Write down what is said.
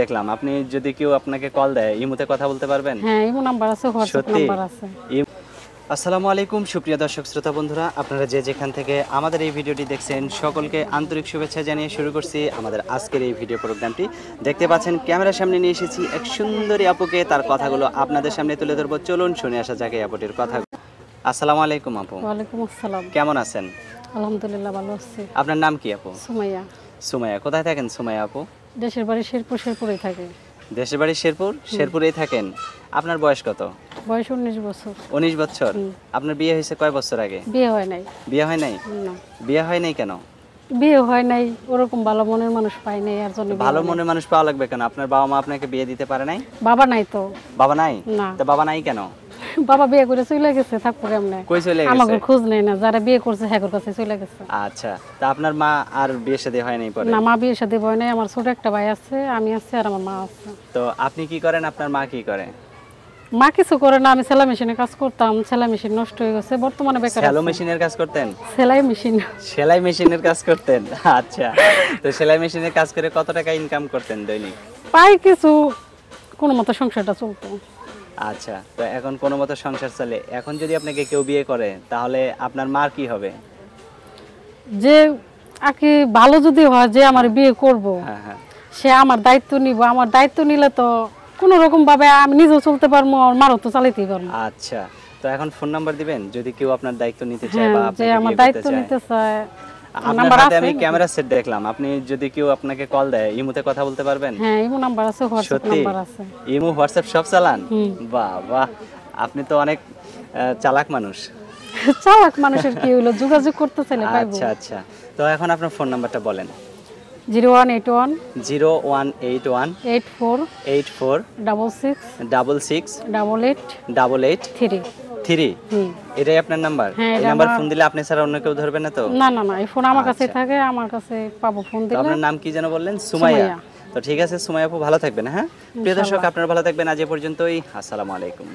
দেখলাম আপনি যদি কেউ আপনাকে কল দেয় ইমোতে কথা বলতে পারবেন? হ্যাঁ, ইমো নাম্বার আছে, হোয়াটসঅ্যাপ সত্যি? নাম্বার আছে। আসসালামু আলাইকুম সুপ্রিয় দর্শক শ্রোতা বন্ধুরা, আপনারা যে যেখান থেকে আমাদের এই ভিডিওটি দেখছেন সকলকে আন্তরিক শুভেচ্ছা জানিয়ে শুরু করছি আমাদের আজকের এই ভিডিও প্রোগ্রামটি। দেখতে পাচ্ছেন ক্যামেরার সামনে নিয়ে এসেছি এক সুন্দরী আপুকে, তার কথাগুলো আপনাদের সামনে তুলে ধরবো। চলুন শুনে আসা যাক এই আপুটির কথা। আসসালামু আলাইকুম আপু। ওয়ালাইকুম আসসালাম। কেমন আছেন? আলহামদুলিল্লাহ ভালো আছি। আপনার নাম কি আপু? সুমাইয়া। সুমাইয়া। কোথায় থাকেন সুমাইয়া আপু? দেশের বাড়ি শেরপুরেই থাকে। দেশের বাড়ি শেরপুর? শেরপুরেই থাকেন। আপনার বয়স কত? বয়স 19 বছর। 19 বছর। আপনার বিয়ে হয়েছে কয় বছর আগে? বিয়ে হয় নাই। বিয়ে হয় নাই? না, বিয়ে হয় নাই কেন? বিয়ে হয় নাই, ওরকম ভালো মনের মানুষ পাই নাই, আর জন্য ভালো মনের মানুষ পাওয়া লাগবে কেন? আপনার বাবা মা আপনাকে বিয়ে দিতে পারে নাই? বাবা নাই তো। বাবা নাই? না। তো বাবা নাই কেন? বাবা বিয়ে করে চলে গেছে, থাকবো কেমনে? কই চলে গেছে? আমাকে খোঁজ নেই না, যারা বিয়ে করছে হ্যাঁ কাছে চলে গেছে। আচ্ছা, তা আপনার মা আর বিয়ে শাদী হয় নাই পরে? না, মা বিয়ের সাথে হয় নাই। আমার ছোট একটা ভাই আছে, আমি আছি, আর আমার মা আছে। তো আপনি কি করেন, আপনার মা কি করে? মা কিছু করে না, আমি সেলাই মেশিনে কাজ করতাম, সেলাই মেশিন নষ্ট হয়ে গেছে, বর্তমানে বেকার সেলো আছি। মেশিনের কাজ করতেন? সেলাই মেশিন। সেলাই মেশিনের কাজ করতেন, আচ্ছা। তো সেলাই মেশিনের কাজ করে কত টাকা ইনকাম করতেন দৈনিক? পাই কিছু, কোনো মতো সংসারটা চলতো। আচ্ছা, তো এখন কোনো মতো সংসার চলে। এখন যদি আপনাকে কেউ বিয়ে করে তাহলে আপনার মার কি হবে? যে আকি ভালো যদি হয়, যে আমার বিয়ে করব, হ্যাঁ হ্যাঁ। সে আমার দায়িত্ব নিব। আমার দায়িত্ব নিলে তো কোনো রকম ভাবে আমি নিজেও চলতে পারবো, আমার মারও তো চালাইতেই পারবো। আচ্ছা, তো এখন ফোন নাম্বার দিবেন যদি কেউ আপনার দায়িত্ব নিতে চায় হ্যাঁ, বা যে আপনাকে আমার বিয়ে দায়িত্ব করতে চায়। নিতে চায়। আপনার নাম্বার হাতে আছে? আমি ক্যামেরা সেট দেখলাম, আপনি যদি কেউ আপনাকে কল দেয় ইমোতে কথা বলতে পারবেন? হ্যাঁ, ইমো নাম্বার আছে, হোয়াটসঅ্যাপ সত্যি? নাম্বার আছে। ইমো হোয়াটসঅ্যাপ সব চালান? হুম। বাহ বাহ, আপনি তো অনেক চালাক মানুষ। চালাক মানুষের কি হইলো, যোগাযোগ করতে চাইলে পাইবো। আচ্ছা আচ্ছা, তো এখন আপনার ফোন নাম্বারটা বলেন। 0181 0181 84 84 66 66 88 88 3। 3। হুম। এটাই আপনার নাম্বার? হ্যাঁ, এই এটা নাম্বার আমার। ফোন দিলে আপনি ছাড়া অন্য কেউ ধরবে না তো? না না না, এই ফোন আমার কাছেই আচ্ছা। থাকে, আমার কাছে পাবো ফোন তো দিলে। আপনার নাম কি যেন বললেন? সুমাইয়া। সুমাইয়া। তো ঠিক আছে সুমাইয়া আপু, ভালো থাকবেন। হ্যাঁ প্রিয় দর্শক, ইনশাআল্লাহ। আপনারা ভালো থাকবেন। আজ এ পর্যন্তই। আসসালামু আলাইকুম।